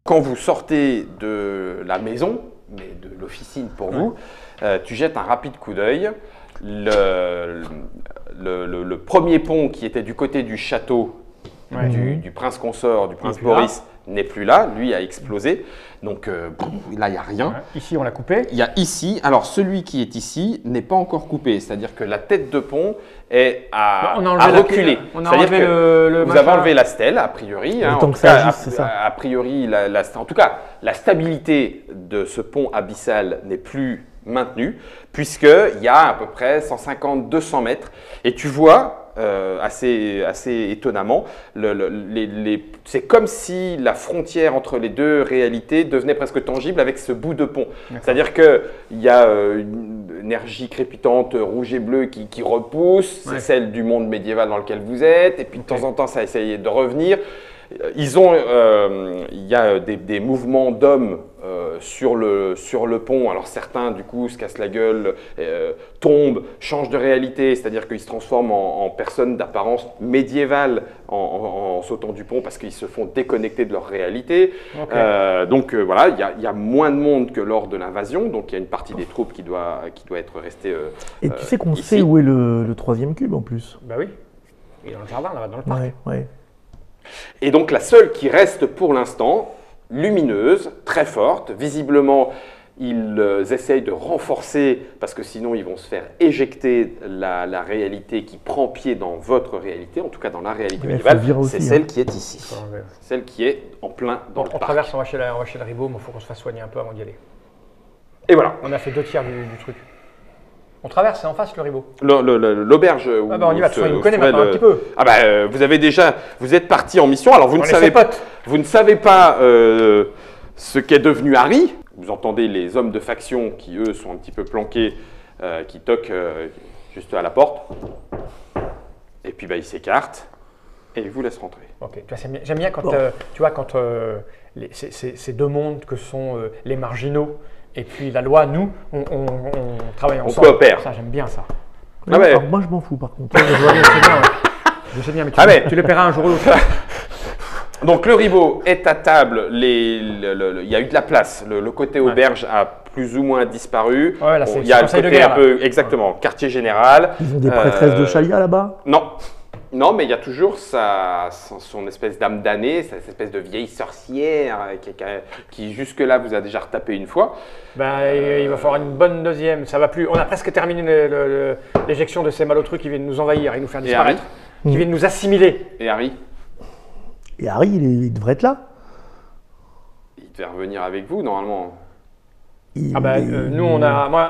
Quand vous sortez de la maison, mais de l'officine pour vous, tu jettes un rapide coup d'œil. Le premier pont qui était du côté du château du prince consort, du prince Boris, n'est plus là. Lui a explosé. Donc là, il n'y a rien. Ouais. Ici, on l'a coupé. Il y a ici. Alors, celui qui est ici n'est pas encore coupé. C'est-à-dire que la tête de pont est à reculer. C'est-à-dire que vous avez enlevé la stèle, a priori. Hein, tant que ça agisse, c'est ça. A priori, en tout cas, la stabilité de ce pont abyssal n'est plus maintenue, puisqu'il y a à peu près 150-200 mètres. Et tu vois, assez étonnamment, c'est comme si la frontière entre les deux réalités devenait presque tangible avec ce bout de pont. C'est-à-dire qu'il y a une énergie crépitante rouge et bleue qui repousse, c'est celle du monde médiéval dans lequel vous êtes, et puis de temps en temps, ça a essayé de revenir. Il y a des mouvements d'hommes sur le pont. Alors certains, du coup, se cassent la gueule, tombent, changent de réalité, c'est-à-dire qu'ils se transforment en personnes d'apparence médiévale en sautant du pont parce qu'ils se font déconnecter de leur réalité. Donc voilà, il y a moins de monde que lors de l'invasion, donc il y a une partie des troupes qui doit être restée Et tu sais qu'on sait où est le troisième cube en plus? Bah oui, il est dans le jardin, là-bas, dans le parc. Ouais. Et donc la seule qui reste pour l'instant, lumineuse, très forte, visiblement ils essayent de renforcer, parce que sinon ils vont se faire éjecter la réalité qui prend pied dans votre réalité, en tout cas dans la réalité médiévale, c'est celle qui est ici, celle qui est en plein dans le parc. On traverse, on va chez le Ribot, mais il faut qu'on se fasse soigner un peu avant d'y aller. Et voilà. On a fait 2 tiers du truc. On traverse, c'est en face le Ribot. L'auberge. Ah bah on y va, on nous connaît maintenant un petit peu. Ah bah vous êtes parti en mission, alors vous ne savez pas ce qu'est devenu Harry. Vous entendez les hommes de faction qui eux sont un petit peu planqués, qui toquent juste à la porte. Et puis ils s'écartent et ils vous laissent rentrer. Ok, j'aime bien quand ces deux mondes que sont les marginaux et puis la loi, nous, on travaille ensemble. On coopère. Ça, j'aime bien ça. Alors, moi, je m'en fous par contre. Je sais bien, mais tu le paieras un jour ou l'autre. Donc le Ribot est à table, il y a eu de la place, le côté auberge a plus ou moins disparu. Ouais, là, il y a le côté un peu, exactement, quartier général. Ils ont des prêtresses de Chalia là-bas? Non, mais il y a toujours son espèce d'âme damnée, cette espèce de vieille sorcière qui jusque-là vous a déjà retapé une fois. Il va falloir une bonne deuxième, ça va plus. On a presque terminé l'éjection de ces malotrus qui viennent nous envahir et nous faire disparaître, qui viennent nous assimiler. Et Harry? Et Harry, il devrait être là. Il devait revenir avec vous normalement. Nous on a,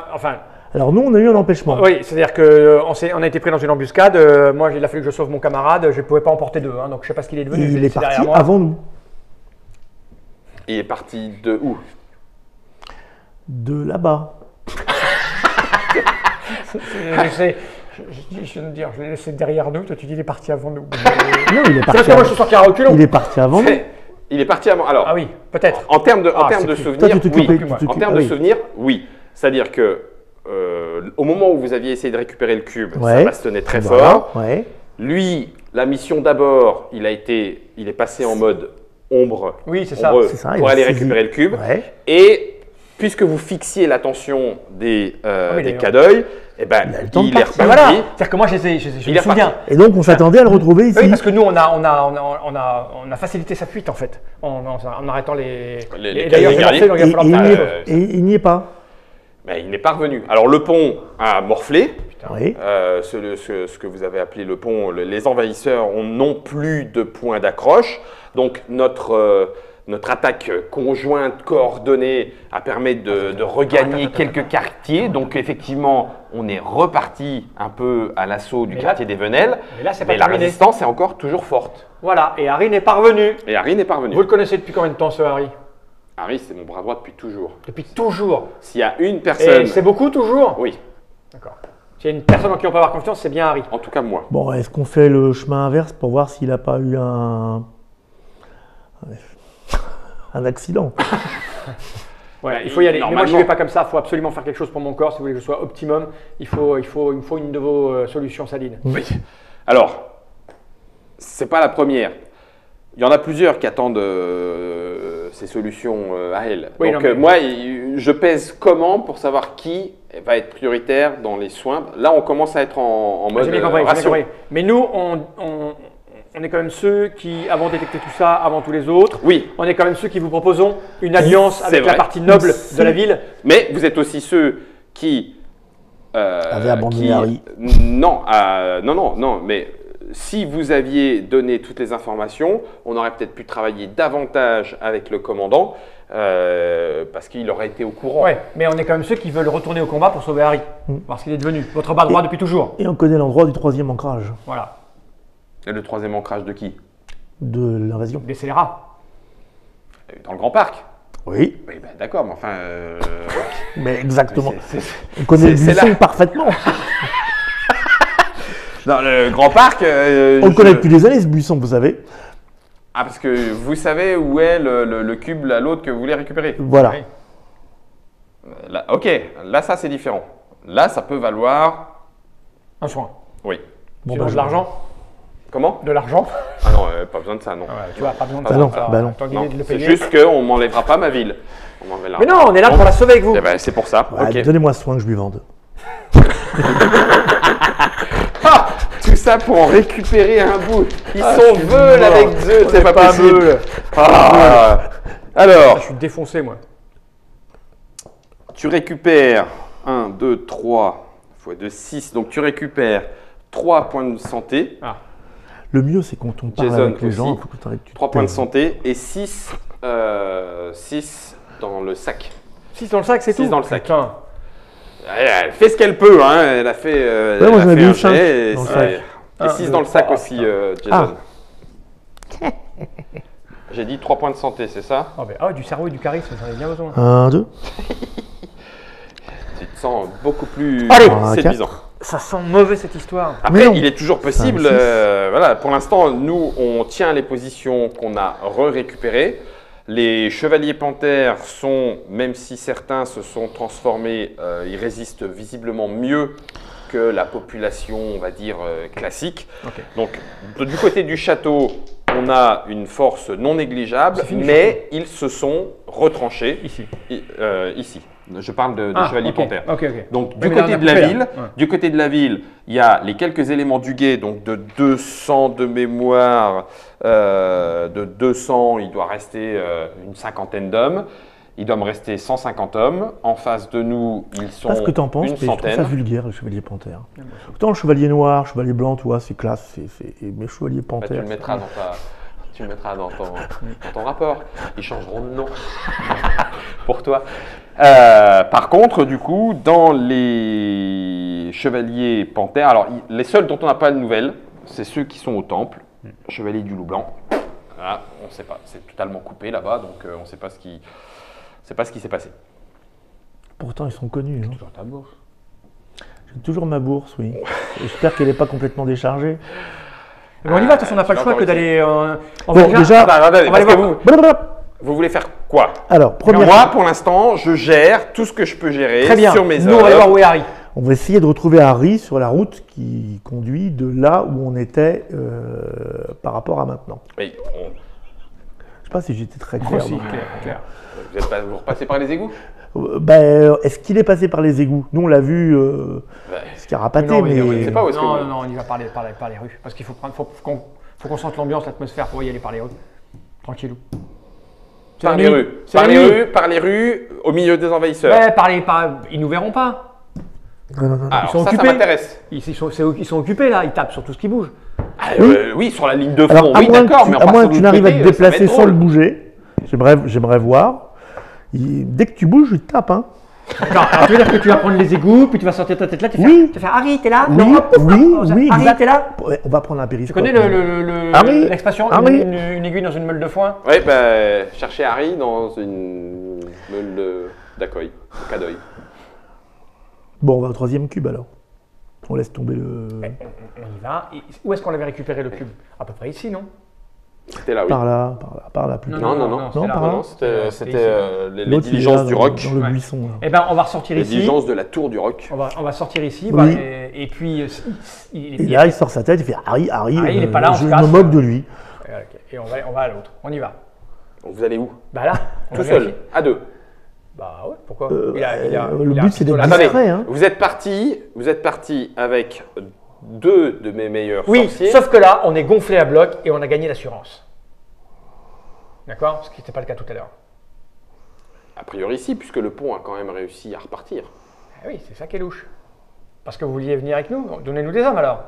Alors nous, on a eu un empêchement. Oui, c'est-à-dire qu'on a été pris dans une embuscade. Moi, il a fallu que je sauve mon camarade. Je ne pouvais pas en porter 2, donc je ne sais pas ce qu'il est devenu. Il est parti avant nous. Il est parti de où? De là-bas. Je viens de dire, je l'ai laissé derrière nous. Toi, tu dis il est parti avant nous. Non, il est parti. Moi, je suis sorti à reculons. Il est parti avant nous. Il est parti avant. Alors. Ah oui, peut-être. En termes de souvenirs, oui. En termes de souvenirs, oui. C'est-à-dire que au moment où vous aviez essayé de récupérer le cube, ça bastonnait très fort. Lui, la mission d'abord, il est passé en mode ombre, pour aller récupérer le cube. Et puisque vous fixiez l'attention des cas d'œil, il est reparti. C'est-à-dire que moi, je me souviens. Et donc, on s'attendait à le retrouver ici. Oui, parce que nous, on a facilité sa fuite en fait, en arrêtant les gardiens. Et il n'y est pas. Il n'est pas revenu. Alors le pont a morflé. Oui. Ce que vous avez appelé le pont, les envahisseurs n'ont plus de point d'accroche. Donc notre attaque conjointe, coordonnée, a permis de regagner quelques quartiers. Donc effectivement, on est reparti un peu à l'assaut du quartier des Venelles. Mais la résistance est encore toujours forte. Voilà, et Harry n'est pas revenu. Vous le connaissez depuis combien de temps ce Harry? Harry, c'est mon bras droit depuis toujours. Depuis toujours? S'il y a une personne… Et c'est beaucoup toujours? Oui. D'accord. S'il y a une personne en qui on peut avoir confiance, c'est bien Harry. En tout cas, moi. Bon, est-ce qu'on fait le chemin inverse pour voir s'il n'a pas eu un accident? Ouais, il faut y aller. Mais moi, je ne vais pas comme ça. Il faut absolument faire quelque chose pour mon corps. Si vous voulez que je sois optimum, il me faut une de vos solutions salines. Oui. Alors, c'est pas la première. Il y en a plusieurs qui attendent ces solutions à elle. Oui, donc, non, mais... moi, je pèse comment pour savoir qui va être prioritaire dans les soins. Là, on commence à être en mode ration. Mais nous, on est quand même ceux qui avons détecté tout ça avant tous les autres. Oui. On est quand même ceux qui vous proposons une alliance avec la partie noble de la ville. Mais vous êtes aussi ceux qui… avaient abandonné Harry. Non, mais… Si vous aviez donné toutes les informations, on aurait peut-être pu travailler davantage avec le commandant parce qu'il aurait été au courant. Ouais, mais on est quand même ceux qui veulent retourner au combat pour sauver Harry, parce qu'il est devenu votre bras droit depuis toujours. Et on connaît l'endroit du 3e ancrage. Voilà. Et le 3e ancrage de qui? De l'invasion. Des scélérats. Dans le Grand Parc. Oui. Oui, ben d'accord, mais enfin… Mais exactement. On connaît le buisson parfaitement. Dans le Grand Parc… on le connaît depuis des années, ce buisson, vous savez. Ah, parce que vous savez où est le cube, l'autre que vous voulez récupérer. Voilà. Oui. Là, ok, là, ça, c'est différent. Là, ça peut valoir… Un soin. Oui. Bon, de l'argent. Comment? De l'argent. Ah non, pas besoin de ça, non. Ah ouais, tu vois, pas besoin de ça. Non. C'est juste qu'on ne m'enlèvera pas ma ville. Mais non, on est là pour la sauver avec vous. Eh ben, c'est pour ça. Ouais, Okay. Donnez-moi ce soin que je lui vende. Ah, tout ça pour en récupérer un bout. Ils sont veules avec Zeus, c'est pas possible. Alors, je suis défoncé, moi. Tu récupères 1, 2, 3 x 2, 6. Donc tu récupères 3 points de santé. Ah. Le mieux, c'est quand on parle Jason avec les aussi. gens, il faut que tu arrêtes, 3 points de santé et 6 dans le sac. 6 dans le sac, c'est tout. 6 dans le sac. Putain. Elle fait ce qu'elle peut, hein. Elle a fait, moi, j'en ai vu un 5 jet dans le sac. et 6 dans le sac aussi, Jason. J'ai dit 3 points de santé, c'est ça? Du cerveau et du charisme, j'en ai bien besoin. 1, 2. Tu te sens beaucoup plus séduisant. Ça sent mauvais cette histoire. Après, il est toujours possible, voilà, pour l'instant, nous, on tient les positions qu'on a récupérées. Les chevaliers panthères sont, même si certains se sont transformés, ils résistent visiblement mieux que la population, on va dire, classique. Okay. Donc, du côté du château, on a une force non négligeable, mais ils se sont retranchés ici. Je parle des chevaliers panthères. Donc, du côté de la ville, il y a les quelques éléments du guet, donc de 200 de mémoire, de 200, il doit rester une cinquantaine d'hommes. Il doit me rester 150 hommes. En face de nous, ils sont une centaine. Pas ce que tu en penses, mais je trouve ça vulgaire, les chevaliers panthères. Autant le chevalier noir, chevalier blanc, tu vois, c'est classe, mais chevalier panthère… tu le mettras dans ton rapport. Ils changeront de nom pour toi. Par contre, du coup, dans les chevaliers panthères, alors les seuls dont on n'a pas de nouvelles, c'est ceux qui sont au temple, chevalier du loup blanc. Là, on ne sait pas, c'est totalement coupé là-bas, donc on ne sait pas ce qui s'est passé. Pourtant, ils sont connus. Toujours ta bourse. J'ai toujours ma bourse, oui. J'espère qu'elle n'est pas complètement déchargée. Mais on y va, de toute façon, on n'a pas le choix que d'aller… on va aller voir. Vous voulez faire quoi? Alors, moi, pour l'instant, je gère tout ce que je peux gérer sur mes Nous, on va aller voir où est Harry. On va essayer de retrouver Harry sur la route qui conduit de là où on était par rapport à maintenant. Oui, je ne sais pas si j'étais très clair. Clair. Vous repassez par les égouts? Est-ce qu'il est passé par les égouts? Nous, on l'a vu scarapaté, mais… On y va par les rues. Parce qu'il faut qu'on sente l'ambiance, l'atmosphère pour y aller par les rues. Tranquillou. Par les rues, au milieu des envahisseurs. Ouais, ils nous verront pas. Non. Alors, ils sont occupés. Ça m'intéresse. Ils sont occupés là, ils tapent sur tout ce qui bouge. Oui, sur la ligne de front. Alors, oui, d'accord, mais à moins que tu n'arrives à te déplacer sans le bouger. J'aimerais voir. Dès que tu bouges, il te tape. Hein. Alors, tu veux dire que tu vas prendre les égouts, puis tu vas sortir ta tête là, tu vas faire Harry, t'es là? Oui, Harry, t'es là? On va prendre un périscope. Tu connais l'expression une aiguille dans une meule de foin? Oui, chercher Harry dans une meule d'accueil, de cadoï. Bon, on va au 3e cube alors. On laisse tomber le… On y va. Où est-ce qu'on avait récupéré le cube? À peu près ici, non? C'était là, oui. Par là, plutôt. Non, c'était là. par là. non, c'était les L'autre, il est diligences là, du roc. Dans le Ouais. buisson. Là. Eh ben, on va ressortir Les ici. diligences de la tour du roc. On va sortir ici. Oui. Voilà, et puis, Et là, il sort sa tête, il fait Harry, il est pas là, on je se me casse. moque de lui. Et on va à l'autre. On y va. Donc vous allez où? Bah là, on Tout va seul, vérifier. à deux. Bah ouais, pourquoi Le il a but, c'est d'être la- Attendez, discret. Hein. vous êtes parti avec deux de mes meilleurs Oui, sorciers. sauf que là, on est gonflé à bloc et on a gagné l'assurance. D'accord? Ce qui n'était pas le cas tout à l'heure. A priori, si, puisque le pont a quand même réussi à repartir. Ah oui, c'est ça qui est louche. Parce que vous vouliez venir avec nous, donnez-nous des hommes alors.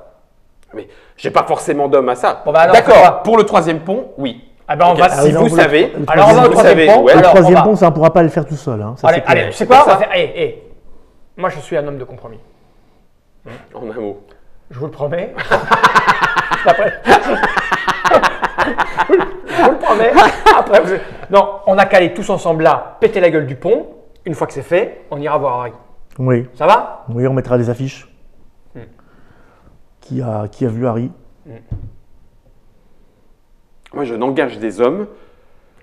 Mais j'ai pas forcément d'homme à ça. Bon, bah alors, c'est D'accord, quoi pour le troisième pont, oui. Ah ben on Ok, va. si non, vous pour le- savez, le Alors on va au vous troisième savez pont. où est. Le Alors, on troisième va. pont, ça ne pourra pas le faire tout seul. Hein, ça, Allez, c'est clair. allez, c'est quoi? On va ça. faire. Moi je suis un homme de compromis. En un mot. Je vous le promets. Après. Je vous le promets. Après, non, on a qu'à aller tous ensemble là, péter la gueule du pont. Une fois que c'est fait, on ira voir Harry. Oui. Ça va? Oui, on mettra des affiches. Qui a vu Harry? Moi, je n'engage des hommes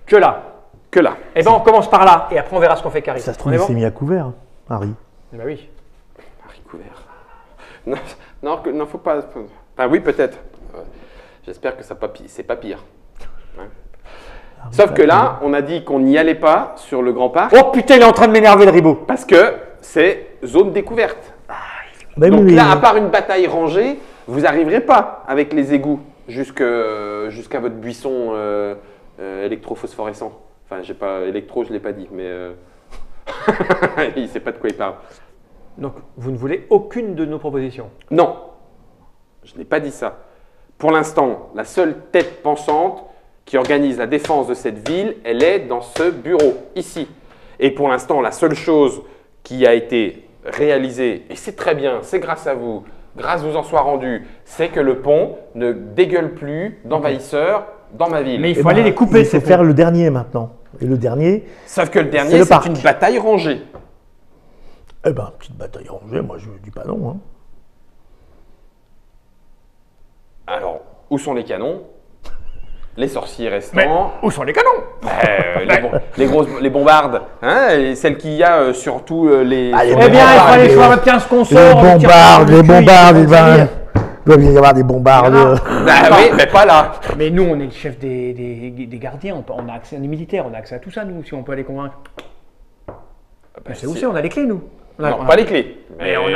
Que là. que là. Eh ben on commence par là et après on verra ce qu'on fait qu'Harry. Ça se trouve, On est il bon? s'est mis à couvert, Harry. Bah oui. Harry couvert. Non, faut pas. Enfin, oui, peut-être. J'espère que c'est pas pire. Hein. Sauf que là, on a dit qu'on n'y allait pas sur le Grand Parc Oh putain, il est en train de m'énerver le ribot. parce que c'est zone découverte. Bah Donc oui, là, mais- à part une bataille rangée, vous n'arriverez pas avec les égouts jusqu'à votre buisson électrophosphorescent. Enfin, j'ai pas électro, je l'ai pas dit, mais il sait pas de quoi il parle. Donc vous ne voulez aucune de nos propositions. Non, je n'ai pas dit ça. Pour l'instant, la seule tête pensante qui organise la défense de cette ville, elle est dans ce bureau, ici. Et pour l'instant, la seule chose qui a été réalisée, et c'est très bien, c'est grâce à vous, grâce vous en soit rendu, c'est que le pont ne dégueule plus d'envahisseurs dans ma ville. Mais il Eh faut ben, aller les couper, il faut ces faire ponts. le dernier maintenant. Et le dernier, Sauf que le C'est dernier, le c'est parc. une bataille rangée. eh ben, petite bataille rangée, moi je dis pas non. Hein. Alors, où sont les canons? Les sorciers Mais restants? où sont les canons? Les bombardes, hein, et celles qu'il y a sur tous les... Ah, les sur Eh les bien, il remparts. faut aller les- sur le 15 qu'on Les sort. on tire bombardes, sur le les cul, bombardes, ils il vont se dire. doit bien y avoir des bombardes. Bah oui, mais pas là. Mais nous, on est le chef des gardiens. On a accès à des militaires. On a accès à tout ça, nous, si on peut les convaincre. Mais c'est où si. c'est? On a les clés, nous. Non, pas les clés. Mais on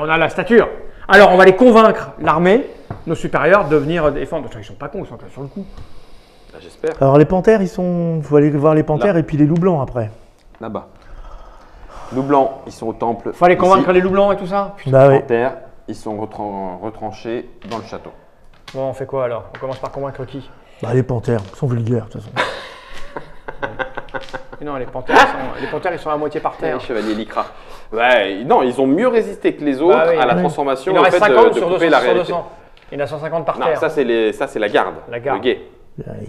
a la stature. Alors, on va les convaincre, l'armée, nos supérieurs, de venir défendre. Ils sont pas cons, ils sont sur le coup. Ah, j'espère. Alors les panthères, il faut aller voir les panthères et puis les loups blancs après. Là-bas. Loups blancs, ils sont au temple. Faut aller convaincre ici. les loups blancs et tout ça. Bah oui. Panthères, ils sont retranchés dans le château. Bon, on fait quoi alors? On commence par convaincre qui? Bah, les panthères, ils sont vulgaires de toute façon. Et non, les panthères, ils sont à moitié par terre. Les chevaliers Lycra. Ouais, non, ils ont mieux résisté que les autres Bah oui, à la oui. transformation. Il en au reste fait 50 de sur couper 200. la Sur réalité. 200. Il y en a 150 par Non, terre. ça c'est la garde. La garde. Le guet.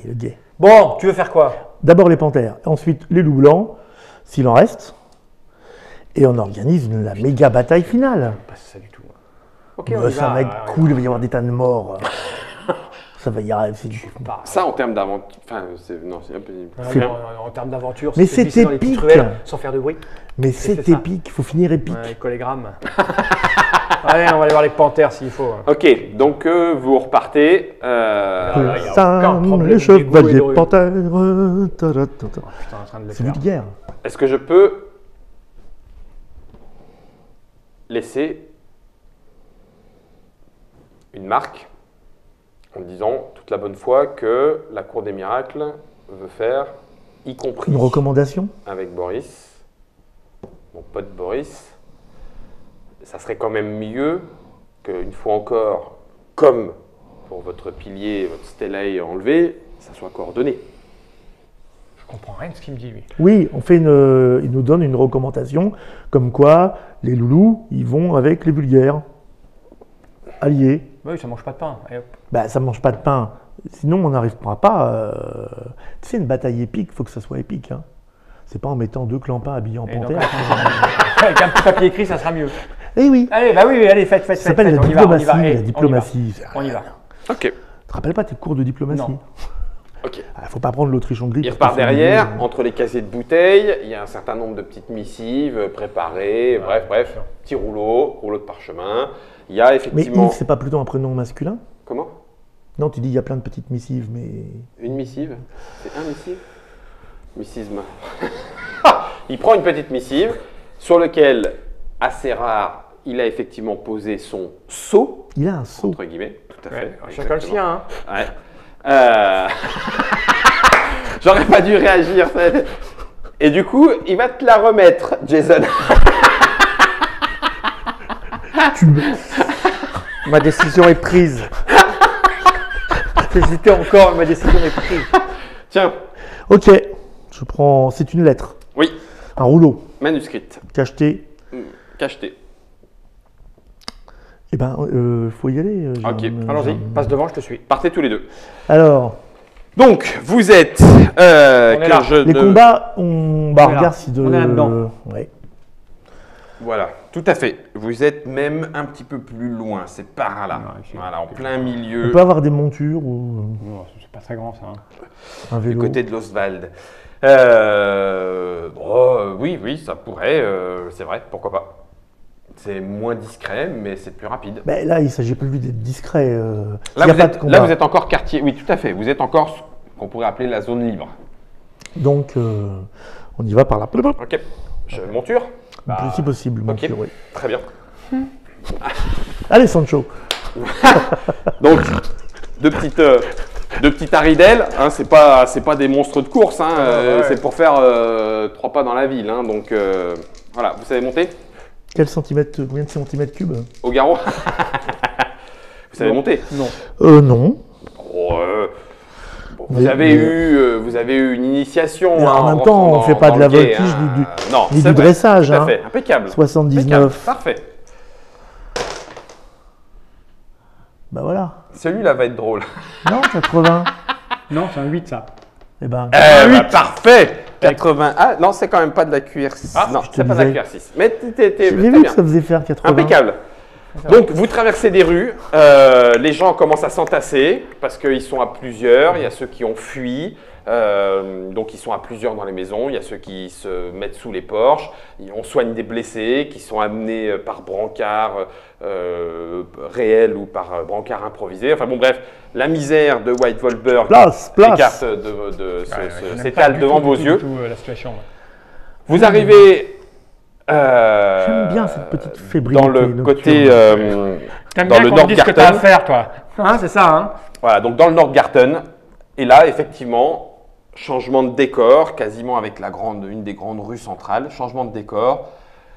Il est gay. Bon, tu veux faire quoi? D'abord les panthères, ensuite les loups blancs, s'il en reste. Et on organise la méga bataille finale. Pas ça du tout. Ok, on y Ça va. va être cool, il va y avoir des tas de morts. Ça va y arriver. Ça en termes d'aventure. Enfin, non, c'est un peu. En termes d'aventure, Mais se c'est glisser dans les petites épique. ruelles sans faire de bruit. Mais c'est c'est ça. épique, il faut finir épique. Ouais, les collégrammes. Allez, on va aller voir les panthères s'il faut. Ok, donc vous repartez. là, il y a aucun Sam, problème les d'égout et chevaliers de rue. panthères. Putain, en train de le C'est faire. vulgaire. Est-ce que je peux laisser une marque en disant toute la bonne foi que la Cour des Miracles veut faire, y compris Une recommandation? avec Boris, mon pote Boris, ça serait quand même mieux qu'une fois encore, comme pour votre pilier, votre stellae enlevé, ça soit coordonné. Je comprends rien de ce qu'il me dit, lui. Oui, il nous donne une recommandation comme quoi les loulous, ils vont avec les vulgaires. Alliés. Oui, ça mange pas de pain. Allez, hop. Bah, ça mange pas de pain. Sinon, on n'arrivera pas. Tu sais, une bataille épique, il faut que ça soit épique. Hein. C'est pas en mettant deux clampins habillés en Et donc, panthère. avec un petit papier écrit, ça sera mieux. Eh oui, Allez, bah oui, allez, faites. ça s'appelle la on y va, on y diplomatie. va. La Eh, diplomatie. On y va. Ok. Tu te rappelles pas tes cours de diplomatie? Non. Ok. Il ne faut pas prendre l'Autriche-Hongrie. Il parce repart que c'est derrière, mieux. entre les casiers de bouteilles, il y a un certain nombre de petites missives préparées, bref, petit rouleau de parchemin. Il y a Mais effectivement… Yves, c'est pas plutôt un prénom masculin? Comment? Non, tu dis il y a plein de petites missives, mais. Une missive? C'est un missive? Missisme. Il prend une petite missive sur laquelle, assez rare, il a effectivement posé son sceau, Il a un sceau. entre guillemets, tout à fait. Chacun le sien. Hein. Ouais. J'aurais pas dû réagir. Et du coup, il va te la remettre, Jason. Ma décision est prise. J'hésitais encore, ma décision est prise. Tiens, Ok, je prends. C'est une lettre. oui, Un rouleau. manuscrite, Cacheté. cacheté. Eh ben, faut y aller. Ok, Allons-y, passe devant, je te suis. Partez tous les deux. Alors, Donc, vous êtes… est que là. les combats, bah, On est là. regarde si de. On est là-dedans. Ouais. Voilà, tout à fait. Vous êtes même un petit peu plus loin, c'est par là. Non, ici. Voilà, en plein On milieu, peut avoir des montures ou Non, c'est pas très grand ça. Hein. un du vélo. côté de l'Oswald. Oui, ça pourrait, c'est vrai, pourquoi pas. C'est moins discret, mais c'est plus rapide. Ben, là, il ne s'agit plus d'être discret. Là, s'il y a vous pas êtes, de combat. là, vous êtes encore quartier, oui, tout à fait. Vous êtes encore ce qu'on pourrait appeler la zone libre. Donc, on y va par là. Ok, je monture. Le plus si possible, mon ok. Dieu, oui. Très bien. Allez, Sancho. Donc, deux petites haridelles, hein, c'est pas des monstres de course, hein, ouais. c'est pour faire 3 pas dans la ville. Hein, donc, voilà, vous savez monter Combien de centimètres cubes? au garrot. Vous savez monter. Non. Non. Oh, bon, vous Mais- avez eu une initiation. Mais en hein, même temps, rentrant on fait pas dans de la le guet, voltige hein. ni Non, ni c'est du vrai, dressage, Tout à hein. fait, impeccable. 79. Impeccable, parfait. Bah voilà. Celui-là va être drôle. Non, 80. Non, c'est un 8 ça. Eh ben, Parfait. 80. Ah non, c'est quand même pas de la QR6. Ah, non, je te c'est pas de la disais. QR6. Mais t'es j'ai très vu bien. que ça faisait faire 80. Impeccable. Donc, vous traversez des rues, les gens commencent à s'entasser parce qu'ils sont à plusieurs, il y a ceux qui ont fui, donc ils sont à plusieurs dans les maisons, il y a ceux qui se mettent sous les porches, on soigne des blessés qui sont amenés par brancard réel ou par brancard improvisé. Enfin bon, bref, la misère de White Volberg Place. s'écarte s'étale devant vos yeux. La situation. Vous arrivez… J'aime bien cette petite fébrilité dans le nocturne. côté T'aimes dans bien le qu'on te dise ce que t'as à Nordgarten. faire, toi. Hein, c'est ça, hein. Voilà, donc dans le Nordgarten. Et là, effectivement, changement de décor, quasiment avec une des grandes rues centrales. Changement de décor.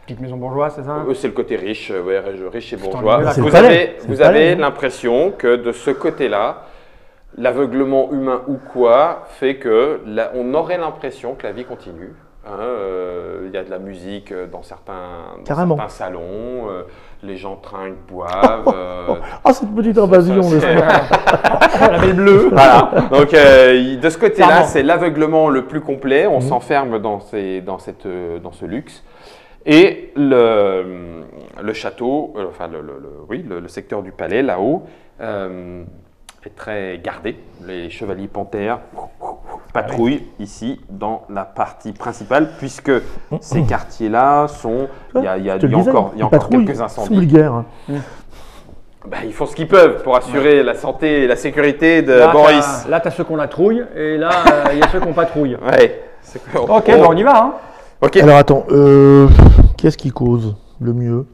Petite maison bourgeoise, c'est ça? Eux, c'est le côté riche, ouais, riche et Putain, bourgeois. mais là, c'est le Vous palais, avez, c'est vous le palais, avez hein. l'impression que de ce côté-là, l'aveuglement humain ou quoi fait que on aurait l'impression que la vie continue. Hein, il y a de la musique dans certains salons, les gens trinquent, boivent. Ah, cette petite invasion. c'est- La belle bleue. Voilà. Donc de ce côté-là, Clairement. c'est l'aveuglement le plus complet. On s'enferme dans ce luxe. Et le château, enfin le secteur du palais là-haut est très gardé. Les chevaliers panthères patrouillent ici dans la partie principale, puisque ces quartiers-là sont, il y a encore quelques incendies. vulgaire. Bah, ils font ce qu'ils peuvent pour assurer la santé et la sécurité de Là, Boris. Là, t'as ceux qu'on la trouille, et là, il y a ceux qu'on patrouille. Ouais. Ok, bon, on y va, hein. Ok. Alors attends, qu'est-ce qui cause le mieux?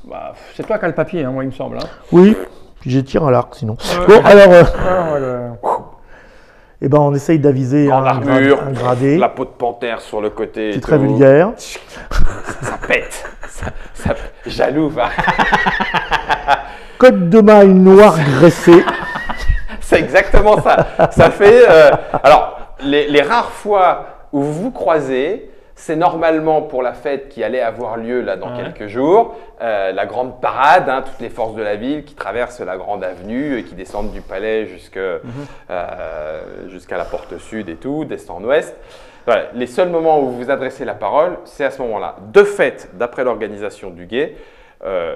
Bah, c'est toi qui as le papier, hein, moi, il me semble. Hein. Oui, puis j'ai tiré à l'arc sinon. Bon, alors, eh ben, on essaye d'aviser En armure, un gradé. la peau de panthère sur le côté. C'est et très tout. vulgaire. Ça pète. Jaloux, va. Côte de maille noire graissée. C'est exactement ça. Ça fait. Alors, les rares fois où vous vous croisez, c'est normalement pour la fête qui allait avoir lieu là dans quelques jours, la grande parade, hein, toutes les forces de la ville qui traversent la grande avenue et qui descendent du palais jusqu'à la porte sud et tout, d'est en ouest. Voilà, les seuls moments où vous vous adressez la parole, c'est à ce moment-là. De fait, d'après l'organisation du guet,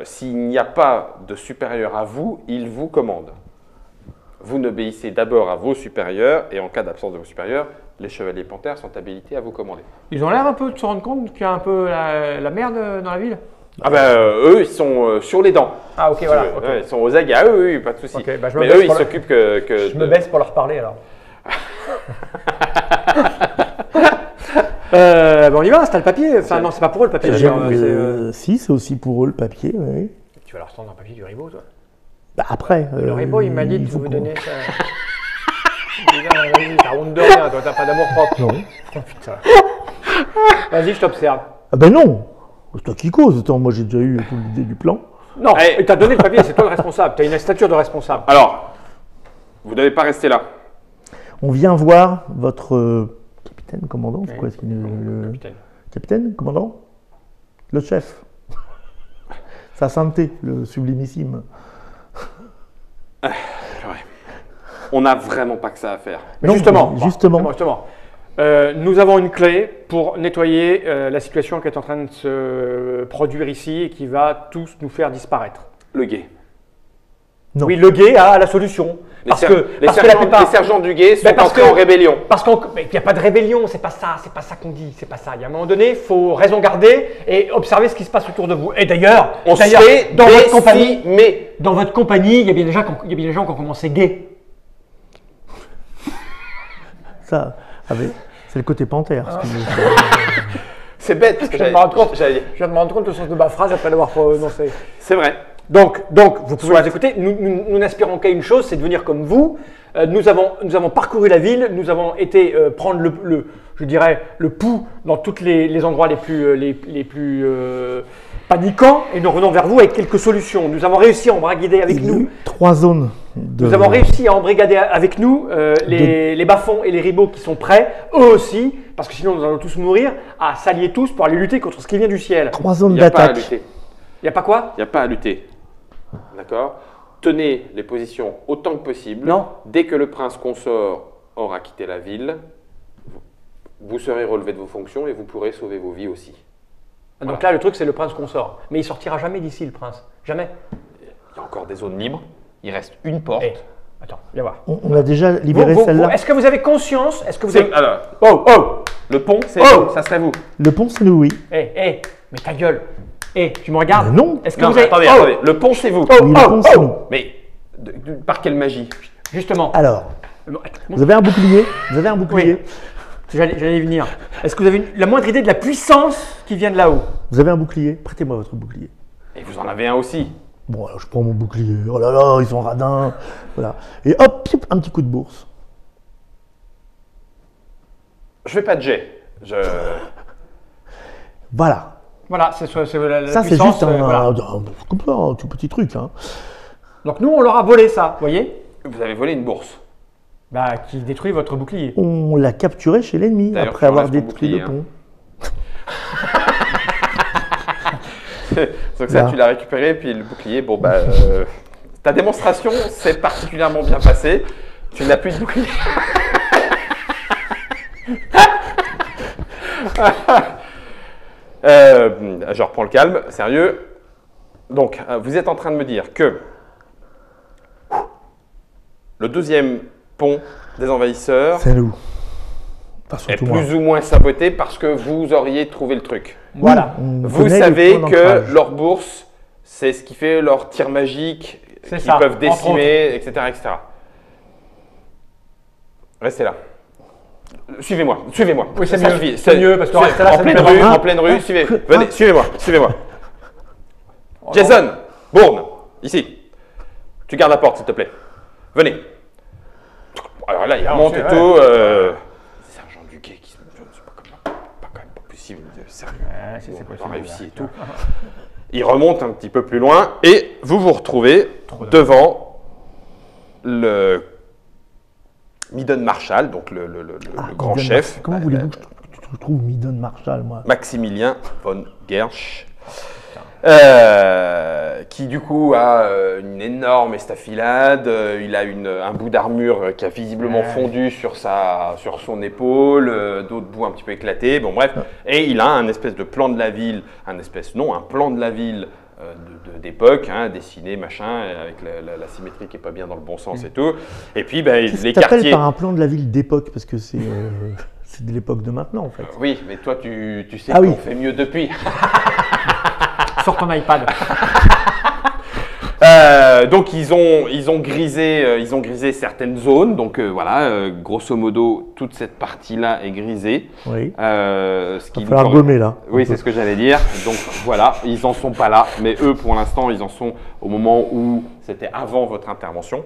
s'il n'y a pas de supérieur à vous, il vous commande. vous n'obéissez d'abord à vos supérieurs et en cas d'absence de vos supérieurs, les chevaliers panthères sont habilités à vous commander. Ils ont l'air un peu de se rendre compte qu'il y a un peu la merde dans la ville. Ah ben eux, ils sont sur les dents. Ah ok, voilà. Ouais, ils sont aux aguets. Ah oui, pas de souci. Ok, bah, je me Mais baisse eux, ils pour s'occupent que Je me baisse pour leur parler alors. On y va, c'est le papier. Enfin non, c'est pas pour eux le papier. d'ailleurs, Si, c'est aussi pour eux le papier. Oui. Tu vas leur tendre un papier du Ribot, toi. Bah, après. Le Ribot, il m'a dit il de faut vous qu'on- donner ça. Vas-y, t'as honte de rien, toi, t'as pas d'amour propre. Non. Oh, putain. Vas-y, je t'observe. Ah ben non. C'est toi qui cause. Attends, moi j'ai déjà eu toute l'idée du plan. Non, Allez. t'as donné le papier, c'est toi le responsable. T'as une stature de responsable. Alors, vous n'allez pas rester là. On vient voir votre capitaine, commandant. C'est Oui. quoi est-ce qu'il est le Capitaine. capitaine, commandant, le chef. Sa sainteté, le sublimissime. On n'a vraiment pas que ça à faire. Mais Non, justement, justement. Nous avons une clé pour nettoyer la situation qui est en train de se produire ici et qui va tous nous faire disparaître. Le guet. Non. Oui, le guet a la solution. Les, Parce ser- que, les parce que sergents, la plupart- les sergents du guet sont Mais parce entrés que- en rébellion. Parce qu'il n'y a pas de rébellion, c'est pas ça qu'on dit, c'est pas ça. Il y a un moment donné, il faut raison garder et observer ce qui se passe autour de vous. Et d'ailleurs, On se d'ailleurs, fait dans votre compagnie, décimer. dans votre compagnie, il y a bien des gens qui ont commencé gay. Ça, c'est le côté panthère. Ah. C'est bête. Parce que Je viens de me rendre compte. j'allais dire. Je viens de me rendre compte du sens de ma phrase après l'avoir prononcée. C'est vrai. Donc, vous pouvez nous écouter. Nous n'aspirons qu'à une chose, c'est de devenir comme vous. Nous avons parcouru la ville, nous avons été prendre je dirais, le pouls dans tous les endroits les plus paniquants, et nous revenons vers vous avec quelques solutions. Nous avons réussi à embrigader avec Il y a nous. eu 3 zones. De... Nous avons réussi à embrigader avec nous les bas-fonds et les ribots qui sont prêts, eux aussi, parce que sinon nous allons tous mourir, à s'allier tous pour aller lutter contre ce qui vient du ciel. 3 Il zones n'y a pas à d'attaque. lutter. Il n'y a pas quoi? Il n'y a pas à lutter. D'accord? Tenez les positions autant que possible. Non. Dès que le prince consort aura quitté la ville, vous serez relevé de vos fonctions et vous pourrez sauver vos vies aussi. Donc là, le truc, c'est le prince consort. Mais il sortira jamais d'ici, le prince. Jamais. Il y a encore des zones libres. Il reste une porte. Eh, attends, viens voir. On a déjà libéré celle-là. Est-ce que vous avez conscience? Est-ce que vous avez... Alors, Oh, oh, le pont, c'est Oh. vous, ça serait vous. Le pont, c'est nous, oui. mais ta gueule. Tu me regardes? Mais non. Est-ce que Non, vous mais avez... attendez, Oh, attendez. Le pont, c'est vous. Oh, Oui, le pont, c'est nous. Mais par quelle magie? Justement. Alors, Bon, vous avez un bouclier. Vous avez un bouclier. Oui. J'allais y venir. Est-ce que vous avez la moindre idée de la puissance qui vient de là-haut? Vous avez un bouclier. Prêtez-moi votre bouclier. Et vous en avez un aussi. Bon, alors je prends mon bouclier. Oh là là, ils sont radins. Voilà. Et hop, pioup, un petit coup de bourse. Je fais pas de jet. Voilà. Voilà, c'est la Ça, c'est puissance. juste voilà. comme ça, un tout petit truc. Hein. Donc nous, on leur a volé ça, vous voyez? Vous avez volé une bourse. Bah, qui détruit votre bouclier. On l'a capturé chez l'ennemi D'ailleurs, après tu avoir enlèves ton détruit bouclier, le pont. Donc ça, Là. tu l'as récupéré, puis le bouclier, bon bah... ta démonstration s'est particulièrement bien passée. Tu n'as plus de bouclier. Je reprends le calme, sérieux. Donc, vous êtes en train de me dire que le deuxième pont des envahisseurs C'est nous. Pas est surtout moi. plus ou moins saboté parce que vous auriez trouvé le truc. Voilà. On Vous connaît les savez points que d'ancrage. leur bourse, c'est ce qui fait leur tir magique, C'est qu'ils ça, peuvent entre décimer, etc., etc. Restez là. Suivez-moi, suivez-moi. Oui, c'est Ça mieux. suffit. C'est mieux, parce que rester là, en ça pleine nous rue, perdra. en pleine rue, suivez. que- Venez, suivez-moi, suivez-moi. Oh, Jason, Bourne, ici. Tu gardes la porte, s'il te plaît. Venez. Alors là, il Ah, monte c'est et vrai. tout. Sergent Duguay, qui je ne sais pas comment, pas quand même pas possible, sérieux. Ouais, c'est Bon, possible, on a réussi là. et tout. Il remonte un petit peu plus loin et vous vous retrouvez devant le Midon Marshal, donc le grand Midon chef, Marshall. Comment voulez-vous que je trouve Midon Marshall, moi? Maximilien von Gersch, qui du coup a une énorme estafilade, il a un bout d'armure qui a visiblement fondu sur son épaule, d'autres bouts un petit peu éclatés, bon bref, et il a un espèce de plan de la ville, un plan de la ville d'époque, hein, dessinés, machin, avec la symétrie qui n'est pas bien dans le bon sens et tout. Et puis, Qu'est-ce les que t'appelles quartiers. par un plan de la ville d'époque? Parce que c'est de l'époque de maintenant, en fait. Oui, mais toi, tu sais Ah qu'on oui. fait mieux depuis. Sors ton iPad. Donc ils ont grisé certaines zones. Donc voilà, grosso modo, toute cette partie-là est grisée. Oui. Ce Il va falloir gommer, là. Oui, c'est ce que j'allais dire. Donc voilà, ils en sont pas là, mais eux, pour l'instant, ils en sont au moment où c'était avant votre intervention.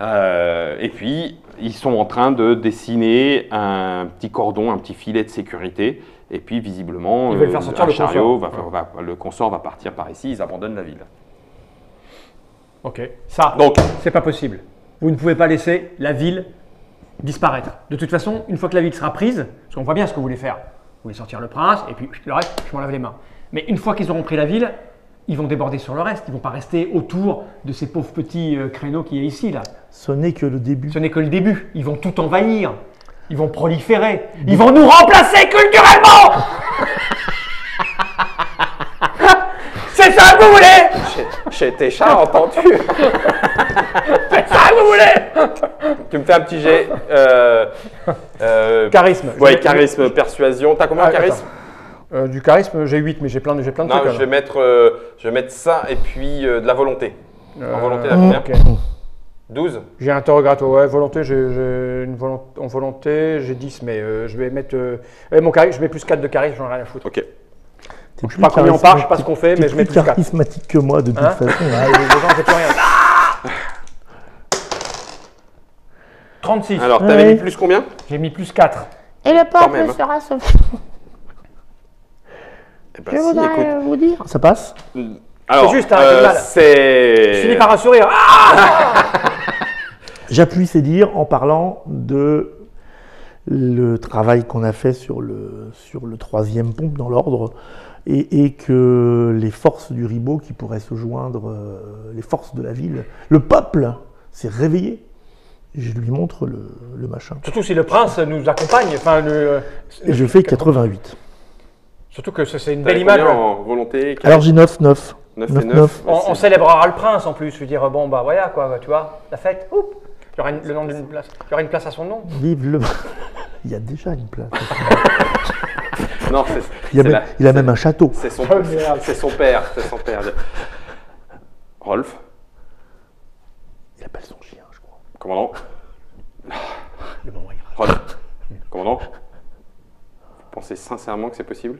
Et puis, ils sont en train de dessiner un petit cordon, un petit filet de sécurité. Et puis, visiblement, Ils veulent faire sortir un le chariot, consort. le consort va partir par ici. Ils abandonnent la ville. Ok. Ça, Donc, c'est pas possible. Vous ne pouvez pas laisser la ville disparaître. De toute façon, une fois que la ville sera prise, parce qu'on voit bien ce que vous voulez faire. Vous voulez sortir le prince, et puis le reste, je m'en lave les mains. Mais une fois qu'ils auront pris la ville, ils vont déborder sur le reste. Ils ne vont pas rester autour de ces pauvres petits créneaux qui est ici, là. Ce n'est que le début. Ce n'est que le début. Ils vont tout envahir. Ils vont proliférer. Ils vont nous remplacer culturellement. C'est ça que vous voulez? chez Técha, entendu. C'est ça que vous voulez? Tu me fais un petit jet. Charisme. Ouais, charisme, persuasion. T'as combien de charisme? Du charisme, j'ai 8, mais j'ai plein de Non, trucs. je vais mettre ça et puis de la volonté. En volonté, t'as combien? Ok. 12? J'ai un interrogatoire, ouais, volonté, en volonté, j'ai 10, mais je vais mettre. Mon charisme, je mets plus 4 de charisme, j'en ai rien à foutre. Ok. T'es Je sais pas combien on part, je sais pas ce qu'on fait, mais je mets plus plus 4. charismatique que moi, de toute Hein façon. Ah, les gens, on fait plus rien. 36. Alors, t'avais Ouais. mis plus combien? J'ai mis plus 4. Et le Quand même, peuple hein. sera sauvé. Eh ben, Je si, voudrais écoute. vous dire. Ça passe? Alors, C'est juste, hein, j'ai mal. c'est. Je finis par un sourire. Ah, J'appuie ces dires en parlant de le travail qu'on a fait sur le troisième pompe dans l'ordre et que les forces du Ribot qui pourraient se joindre, les forces de la ville, le peuple s'est réveillé. Et je lui montre le machin. surtout si le prince nous accompagne. Enfin, Et je fais 88. Surtout que c'est une T'avais belle image. combien en volonté? Alors j'ai 9. 9 et 9. On célébrera le prince en plus. Je veux dire, bon, bah voilà, quoi, tu vois, la fête. Oups. Il y aura le nom d'une place. Il y aura une place à son nom. Vive le. Il y a déjà une place. Non, Il a même un château. c'est son, Oh, merde. c'est son père. C'est son père. Rolf, Il appelle son chien, je crois. commandant. Le moment ira. Rolf, commandant. Vous pensez sincèrement que c'est possible?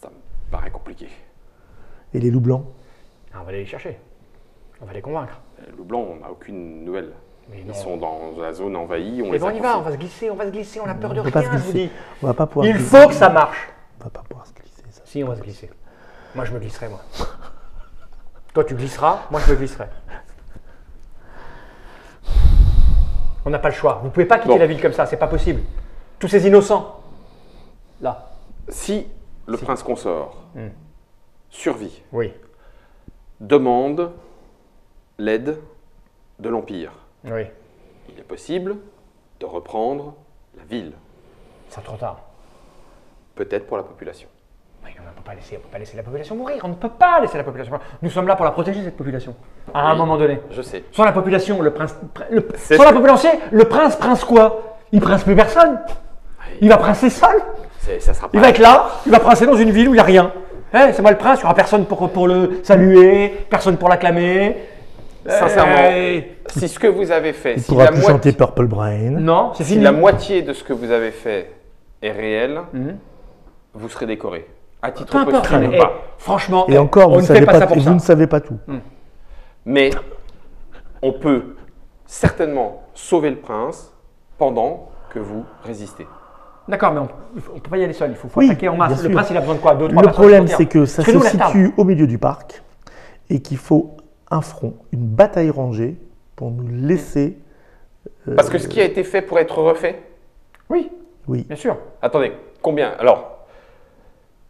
Ça me paraît compliqué. Et les loups blancs? Ah, on va aller les chercher. On va les convaincre. Le blanc, on n'a aucune nouvelle. Mais non. Ils sont dans la zone envahie. On Et les bon, a on y va, on coincés. va se glisser, on va se glisser, on a peur de On peut pas rien, se je vous glisser. dis. On va pas pouvoir. Il se faut glisser. que ça marche. On va pas pouvoir se glisser. Ça. Si, on va se glisser. Moi, je me glisserai, moi. Toi, tu glisseras, moi, je me glisserai. On n'a pas le choix. Vous pouvez pas quitter Bon. la ville comme ça, c'est pas possible. Tous ces innocents, là. Si le prince consort survit, Oui. demande l'aide de l'Empire, Oui. il est possible de reprendre la ville, C'est trop tard. peut-être pour la population. Oui, on ne peut pas laisser la population mourir. On ne peut pas laisser la population mourir. Nous sommes là pour la protéger, cette population. À un Oui. moment donné. Je sais. Sans la population, le prince. C'est Sans ce la que- population, le prince quoi? Il prince plus personne. Il va princer seul. Ça sera pas. Il va être là, il va princer dans une ville où il n'y a rien. C'est moi le prince, il n'y aura personne pour le saluer, personne pour l'acclamer. Sincèrement, si ce que vous avez fait, Il si pourra la, plus moitié, chanter Purple Brain. Non, c'est si fini. la moitié de ce que vous avez fait est réel, Mhm. vous serez décoré. À titre Peu importe. posthume ou Eh, pas. franchement, Et encore, on vous ne savez fait pas pas, ça pour vous ça. ne savez pas tout. Mais on peut certainement sauver le prince pendant que vous résistez. D'accord, mais on ne peut pas y aller seul. Il faut Oui, attaquer en masse. bien Le sûr. prince, il a besoin de quoi? Deux, trois Le personnes problème, pour dire. c'est que ça Parce se nous, la table. situe au milieu du parc et qu'il faut un front, une bataille rangée pour nous laisser. Parce que ce qui a été fait pourrait être refait. Oui, Oui. bien sûr. Attendez, combien? Alors,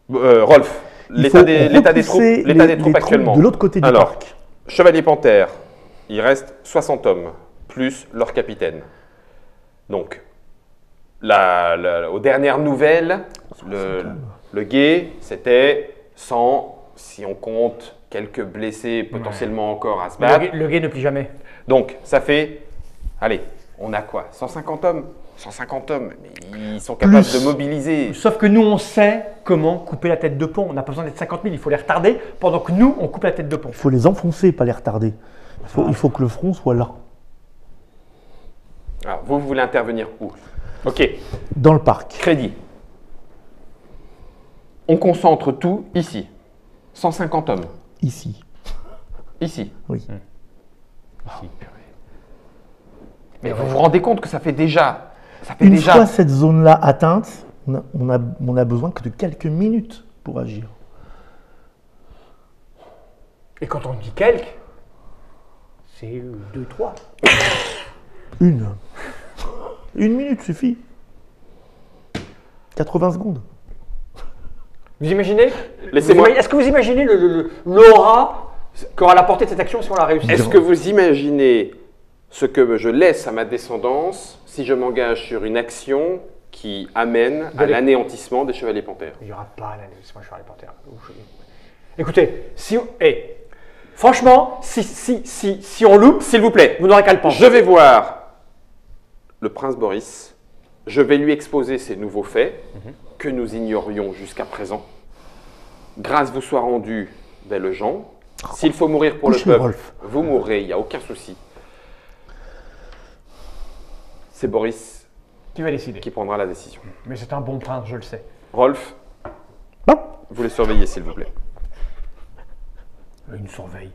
Rolf, Il l'état faut des troupes, repousser l'état des les troupes actuellement. de l'autre côté du Alors, parc. Chevalier Panthère, il reste 60 hommes, plus leur capitaine. Donc, aux dernières nouvelles, le guet, c'était 100 si on compte quelques blessés potentiellement encore à se battre. Le guet ne plie jamais. Donc, ça fait, allez, on a quoi? 150 hommes? 150 hommes, mais ils sont capables Plus. de mobiliser. Sauf que nous, on sait comment couper la tête de pont. On n'a pas besoin d'être 50 000, il faut les retarder pendant que nous, on coupe la tête de pont. Il faut les enfoncer, pas les retarder. Il faut que le front soit là, Alors, vous voulez intervenir où? Ok, dans le parc. crédit. On concentre tout ici. 150 hommes. Ici. Ici. Oui. Mais vous vous rendez compte que ça fait déjà. Une fois cette zone-là atteinte, on a besoin que de quelques minutes pour agir. Et quand on dit quelques, c'est 2, 3. Une minute suffit. 80 secondes. Vous imaginez? Laissez-moi. Est-ce que vous imaginez l'aura qu'aura la portée de cette action si on la réussit? Est-ce que vous imaginez ce que je laisse à ma descendance si je m'engage sur une action qui amène à l'anéantissement des chevaliers panthères? Il n'y aura pas l'anéantissement des chevaliers panthères. Écoutez, franchement, si on loupe, S'il vous plaît, vous n'aurez qu'à le penser. je vais voir le prince Boris. Je vais lui exposer ces nouveaux faits que nous ignorions jusqu'à présent. Grâce vous soit rendue, belles gens. S'il faut mourir pour le Couchez, peuple, Rolf. vous mourrez, il n'y a aucun souci. C'est Boris Tu vas décider. qui prendra la décision. Mais c'est un bon prince, je le sais. Rolf, Bon. vous les surveillez s'il vous plaît. Il nous surveille.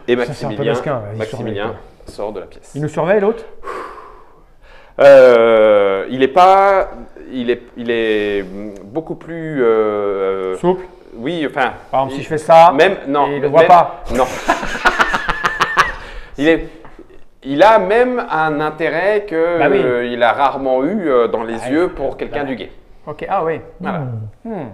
Et Ça, c'est un peu Maximilien, mesquin, vas-y, Maximilien surveille, sort de la pièce. Il nous surveille, l'autre? Il est pas, il est beaucoup plus. Souple. Oui, enfin. Par exemple, si je fais ça, Même non. et il ne voit pas. Non. Il a même un intérêt que Bah oui. il a rarement eu dans les Ah, yeux pour quelqu'un bah du guet. Ok, ah oui. Voilà. Hmm.